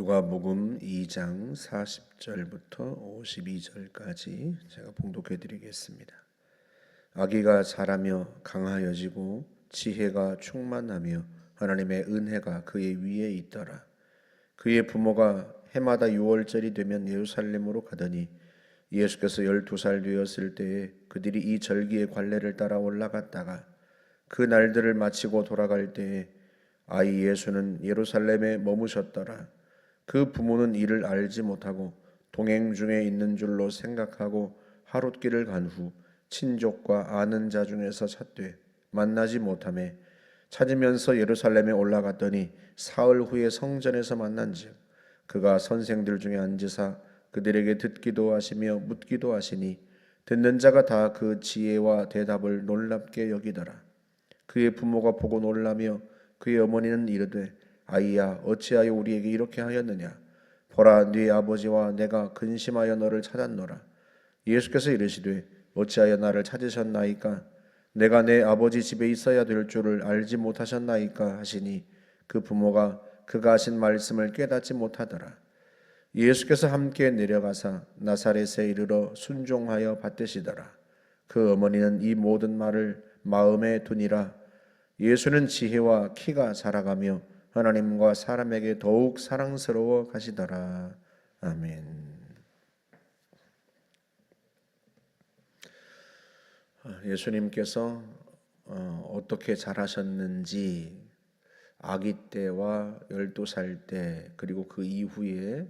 누가복음 2장 40절부터 52절까지 제가 봉독해 드리겠습니다. 아기가 자라며 강하여지고 지혜가 충만하며 하나님의 은혜가 그의 위에 있더라. 그의 부모가 해마다 유월절이 되면 예루살렘으로 가더니 예수께서 12살 되었을 때에 그들이 이 절기의 관례를 따라 올라갔다가 그 날들을 마치고 돌아갈 때에 아이 예수는 예루살렘에 머무셨더라. 그 부모는 이를 알지 못하고 동행 중에 있는 줄로 생각하고 하룻길을 간 후 친족과 아는 자 중에서 찾되 만나지 못하매 찾으면서 예루살렘에 올라갔더니 사흘 후에 성전에서 만난즉 그가 선생들 중에 앉으사 그들에게 듣기도 하시며 묻기도 하시니 듣는 자가 다 그 지혜와 대답을 놀랍게 여기더라. 그의 부모가 보고 놀라며 그의 어머니는 이르되 아이야 어찌하여 우리에게 이렇게 하였느냐. 보라 네 아버지와 내가 근심하여 너를 찾았노라. 예수께서 이르시되 어찌하여 나를 찾으셨나이까. 내가 내 아버지 집에 있어야 될 줄을 알지 못하셨나이까 하시니 그 부모가 그가 하신 말씀을 깨닫지 못하더라. 예수께서 함께 내려가사 나사렛에 이르러 순종하여 받드시더라. 그 어머니는 이 모든 말을 마음에 두니라. 예수는 지혜와 키가 자라가며 하나님과 사람에게 더욱 사랑스러워 가시더라. 아멘. 예수님께서 어떻게 자라셨는지 아기 때와 12살 때 그리고 그 이후의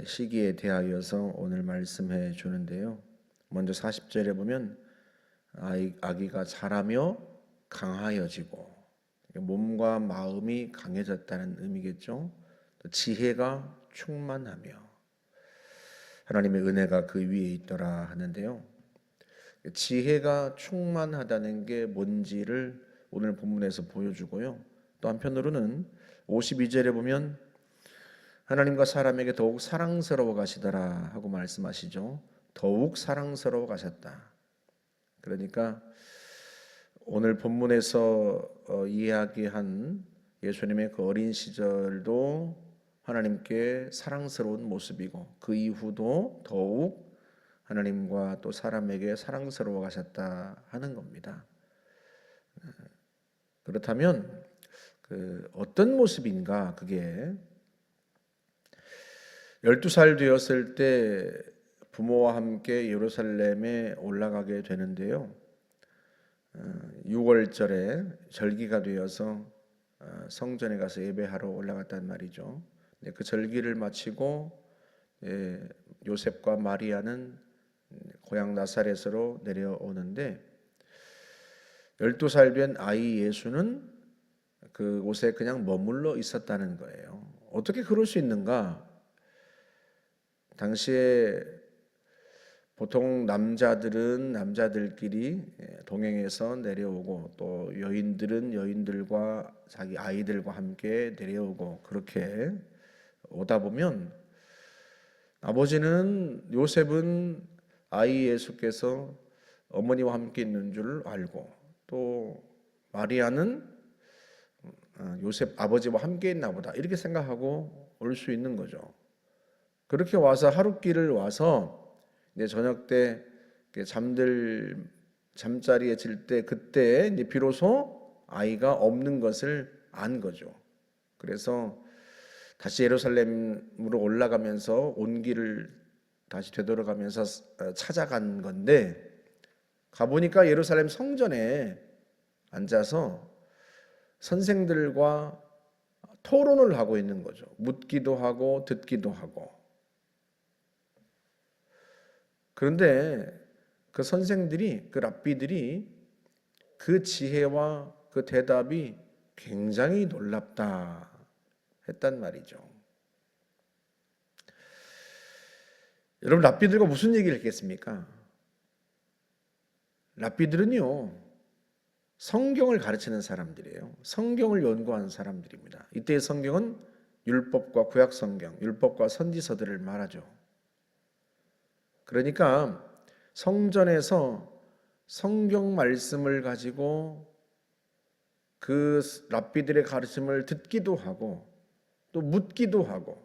시기에 대하여서 오늘 말씀해 주는데요. 먼저 40절에 보면 아기가 자라며 강하여지고 몸과 마음이 강해졌다는 의미겠죠. 또 지혜가 충만하며 하나님의 은혜가 그 위에 있더라 하는데요. 지혜가 충만하다는 게 뭔지를 오늘 본문에서 보여주고요. 또 한편으로는 52절에 보면 하나님과 사람에게 더욱 사랑스러워 가시더라 하고 말씀하시죠. 더욱 사랑스러워 가셨다. 그러니까 오늘 본문에서 이야기한 예수님의 그 어린 시절도 하나님께 사랑스러운 모습이고 그 이후도 더욱 하나님과 또 사람에게 사랑스러워 가셨다 하는 겁니다. 그렇다면 어떤 모습인가 그게 12살 되었을 때 부모와 함께 예루살렘에 올라가게 되는데요. 6월절에 절기가 되어서 성전에 가서 예배하러 올라갔단 말이죠. 그 절기를 마치고 요셉과 마리아는 고향 나사렛으로 내려오는데 12살 된 아이 예수는 그곳에 그냥 머물러 있었다는 거예요. 어떻게 그럴 수 있는가? 당시에 보통 남자들은 남자들끼리 동행해서 내려오고 또 여인들은 여인들과 자기 아이들과 함께 내려오고 그렇게 오다 보면 아버지는 요셉은 아이 예수께서 어머니와 함께 있는 줄 알고 또 마리아는 요셉 아버지와 함께 있나 보다 이렇게 생각하고 올 수 있는 거죠. 그렇게 와서 하룻길을 와서 이제 저녁 때 잠자리에 들 때 그때 이제 비로소 아이가 없는 것을 안 거죠. 그래서 다시 예루살렘으로 올라가면서 온 길을 다시 되돌아가면서 찾아간 건데 가보니까 예루살렘 성전에 앉아서 선생들과 토론을 하고 있는 거죠. 묻기도 하고 듣기도 하고. 그런데 그 선생들이, 그 랍비들이 그 지혜와 그 대답이 굉장히 놀랍다 했단 말이죠. 여러분 랍비들과 무슨 얘기를 했겠습니까? 랍비들은요 성경을 가르치는 사람들이에요. 성경을 연구하는 사람들입니다. 이때의 성경은 율법과 구약 성경, 율법과 선지서들을 말하죠. 그러니까 성전에서 성경 말씀을 가지고 그 랍비들의 가르침을 듣기도 하고 또 묻기도 하고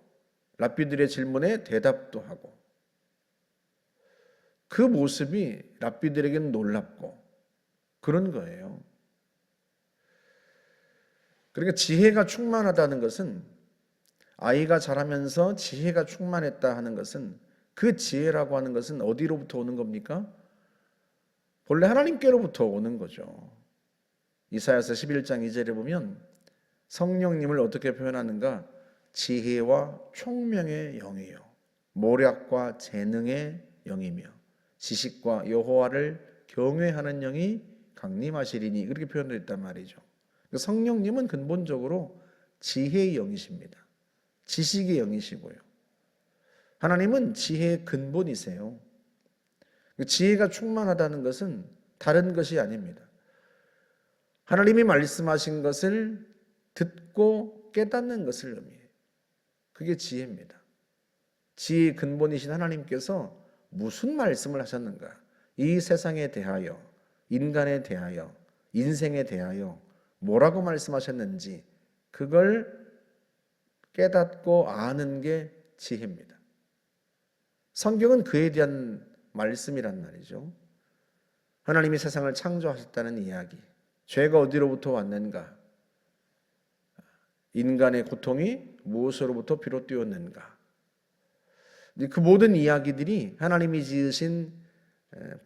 랍비들의 질문에 대답도 하고 그 모습이 랍비들에게는 놀랍고 그런 거예요. 그러니까 지혜가 충만하다는 것은 아이가 자라면서 지혜가 충만했다 하는 것은 그 지혜라고 하는 것은 어디로부터 오는 겁니까? 본래 하나님께로부터 오는 거죠. 이사야서 11장 2절에 보면 성령님을 어떻게 표현하는가? 지혜와 총명의 영이요 모략과 재능의 영이며 지식과 여호와를 경외하는 영이 강림하시리니 그렇게 표현되어 있단 말이죠. 성령님은 근본적으로 지혜의 영이십니다. 지식의 영이시고요. 하나님은 지혜의 근본이세요. 지혜가 충만하다는 것은 다른 것이 아닙니다. 하나님이 말씀하신 것을 듣고 깨닫는 것을 의미해요. 그게 지혜입니다. 지혜의 근본이신 하나님께서 무슨 말씀을 하셨는가? 이 세상에 대하여, 인간에 대하여, 인생에 대하여 뭐라고 말씀하셨는지 그걸 깨닫고 아는 게 지혜입니다. 성경은 그에 대한 말씀이란 말이죠. 하나님이 세상을 창조하셨다는 이야기, 죄가 어디로부터 왔는가? 인간의 고통이 무엇으로부터 비롯되었는가? 그 모든 이야기들이 하나님이 지으신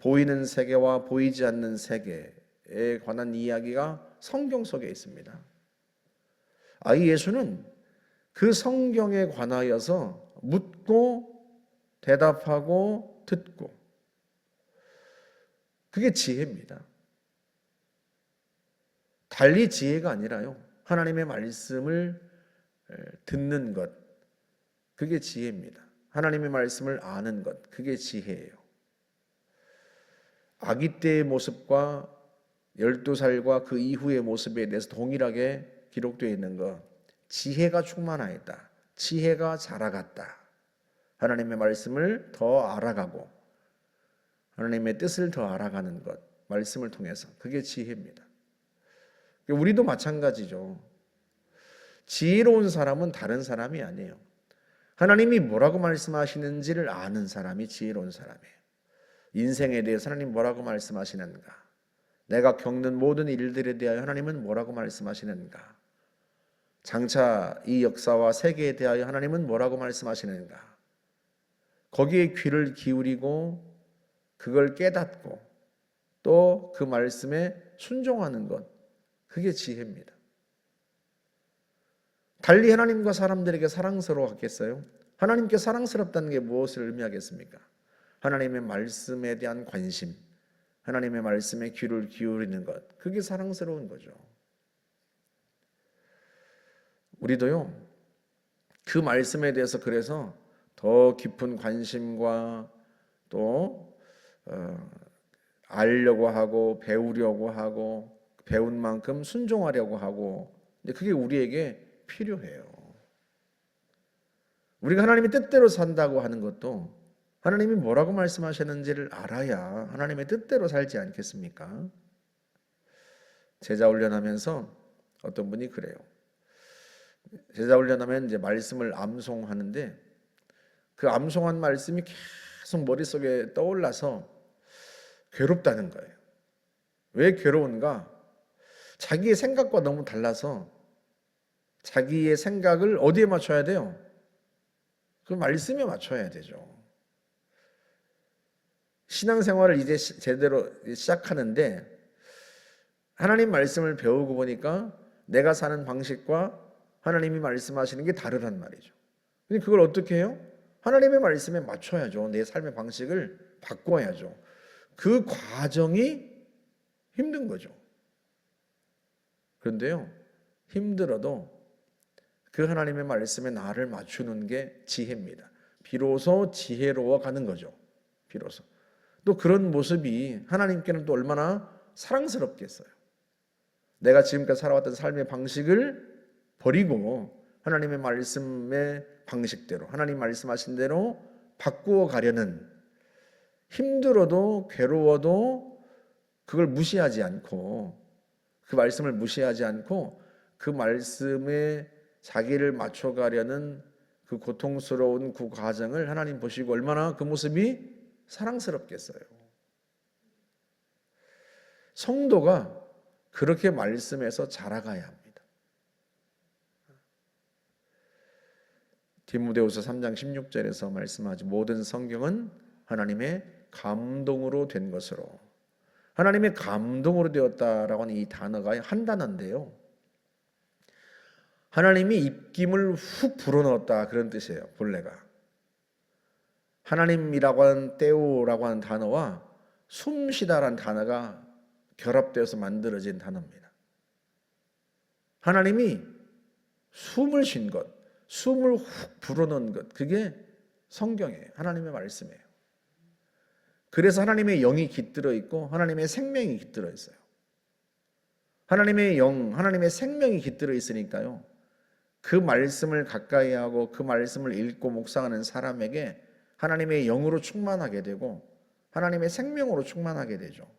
보이는 세계와 보이지 않는 세계에 관한 이야기가 성경 속에 있습니다. 아이 예수는 그 성경에 관하여서 묻고 대답하고 듣고 그게 지혜입니다. 달리 지혜가 아니라요. 하나님의 말씀을 듣는 것 그게 지혜입니다. 하나님의 말씀을 아는 것 그게 지혜예요. 아기 때의 모습과 12살과 그 이후의 모습에 대해서 동일하게 기록되어 있는 것 지혜가 충만하였다. 지혜가 자라갔다. 하나님의 말씀을 더 알아가고 하나님의 뜻을 더 알아가는 것 말씀을 통해서 그게 지혜입니다. 우리도 마찬가지죠. 지혜로운 사람은 다른 사람이 아니에요. 하나님이 뭐라고 말씀하시는지를 아는 사람이 지혜로운 사람이에요. 인생에 대해서 하나님 뭐라고 말씀하시는가? 내가 겪는 모든 일들에 대하여 하나님은 뭐라고 말씀하시는가? 장차 이 역사와 세계에 대하여 하나님은 뭐라고 말씀하시는가? 거기에 귀를 기울이고 그걸 깨닫고 또 그 말씀에 순종하는 것 그게 지혜입니다. 달리 하나님과 사람들에게 사랑스러워하겠어요? 하나님께 사랑스럽다는 게 무엇을 의미하겠습니까? 하나님의 말씀에 대한 관심, 하나님의 말씀에 귀를 기울이는 것 그게 사랑스러운 거죠. 우리도요 그 말씀에 대해서 그래서 더 깊은 관심과 또 알려고 하고 배우려고 하고 배운 만큼 순종하려고 하고 그게 우리에게 필요해요. 우리가 하나님의 뜻대로 산다고 하는 것도 하나님이 뭐라고 말씀하셨는지를 알아야 하나님의 뜻대로 살지 않겠습니까? 제자 훈련하면서 어떤 분이 그래요. 제자 훈련하면 이제 말씀을 암송하는데 그 암송한 말씀이 계속 머릿속에 떠올라서 괴롭다는 거예요. 왜 괴로운가? 자기의 생각과 너무 달라서 자기의 생각을 어디에 맞춰야 돼요? 그 말씀에 맞춰야 되죠. 신앙생활을 이제 제대로 시작하는데 하나님 말씀을 배우고 보니까 내가 사는 방식과 하나님이 말씀하시는 게 다르단 말이죠. 근데 그걸 어떻게 해요? 하나님의 말씀에 맞춰야죠. 내 삶의 방식을 바꿔야죠. 그 과정이 힘든 거죠. 그런데요, 힘들어도 그 하나님의 말씀에 나를 맞추는 게 지혜입니다. 비로소 지혜로워 가는 거죠. 비로소. 또 그런 모습이 하나님께는 또 얼마나 사랑스럽겠어요. 내가 지금까지 살아왔던 삶의 방식을 버리고 하나님의 말씀의 방식대로 하나님 말씀하신 대로 바꾸어 가려는 힘들어도 괴로워도 그걸 무시하지 않고 그 말씀을 무시하지 않고 그 말씀에 자기를 맞춰가려는 그 고통스러운 그 과정을 하나님 보시고 얼마나 그 모습이 사랑스럽겠어요. 성도가 그렇게 말씀에서 자라가야 합니다. 디모데후서 3장 16절에서 말씀하지 모든 성경은 하나님의 감동으로 된 것으로, 하나님의 감동으로 되었다라고 하는 이 단어가 한 단어인데요, 하나님이 입김을 훅 불어넣었다 그런 뜻이에요. 본래가 하나님이라고 하는 떼오라고 하는 단어와 숨쉬다라는 단어가 결합되어서 만들어진 단어입니다. 하나님이 숨을 쉰 것, 숨을 훅 불어넣은 것, 그게 성경이에요. 하나님의 말씀이에요. 그래서 하나님의 영이 깃들어 있고 하나님의 생명이 깃들어 있어요. 하나님의 영, 하나님의 생명이 깃들어 있으니까요, 그 말씀을 가까이 하고 그 말씀을 읽고 묵상하는 사람에게 하나님의 영으로 충만하게 되고 하나님의 생명으로 충만하게 되죠.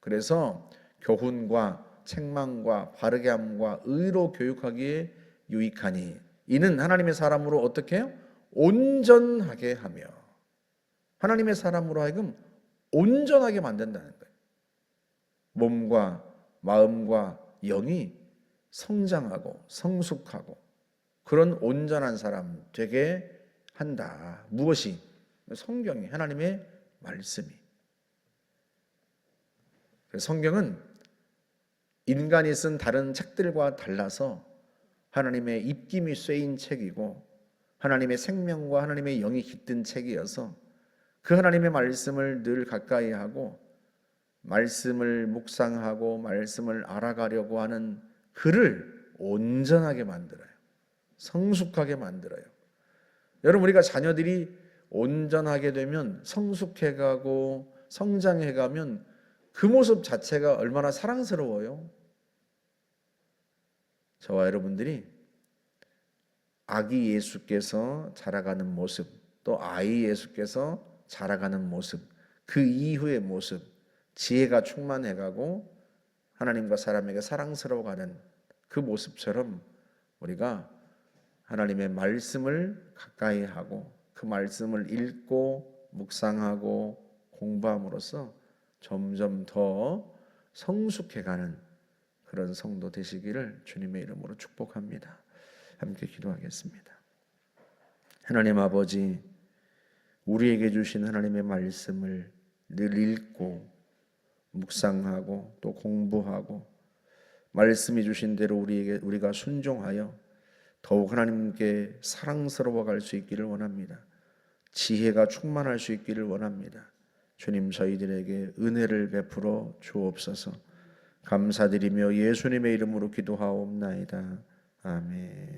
그래서 교훈과 책망과 바르게 함과 의로 교육하기에 유익하니 이는 하나님의 사람으로 어떻게 해요? 온전하게 하며, 하나님의 사람으로 하여금 온전하게 만든다는 거예요. 몸과 마음과 영이 성장하고 성숙하고 그런 온전한 사람 되게 한다. 무엇이? 성경이, 하나님의 말씀이. 성경은 인간이 쓴 다른 책들과 달라서 하나님의 입김이 쇠인 책이고 하나님의 생명과 하나님의 영이 깃든 책이어서 그 하나님의 말씀을 늘 가까이 하고 말씀을 묵상하고 말씀을 알아가려고 하는 그를 온전하게 만들어요. 성숙하게 만들어요. 여러분, 우리가 자녀들이 온전하게 되면, 성숙해가고 성장해가면 그 모습 자체가 얼마나 사랑스러워요. 저와 여러분들이 아기 예수께서 자라가는 모습, 또 아이 예수께서 자라가는 모습, 그 이후의 모습, 지혜가 충만해가고 하나님과 사람에게 사랑스러워가는 그 모습처럼 우리가 하나님의 말씀을 가까이 하고 그 말씀을 읽고 묵상하고 공부함으로써 점점 더 성숙해가는 그런 성도 되시기를 주님의 이름으로 축복합니다. 함께 기도하겠습니다. 하나님 아버지, 우리에게 주신 하나님의 말씀을 늘 읽고 묵상하고 또 공부하고 말씀이 주신 대로 우리가 순종하여 더욱 하나님께 사랑스러워 갈 수 있기를 원합니다. 지혜가 충만할 수 있기를 원합니다. 주님, 저희들에게 은혜를 베풀어 주옵소서. 감사드리며 예수님의 이름으로 기도하옵나이다. 아멘.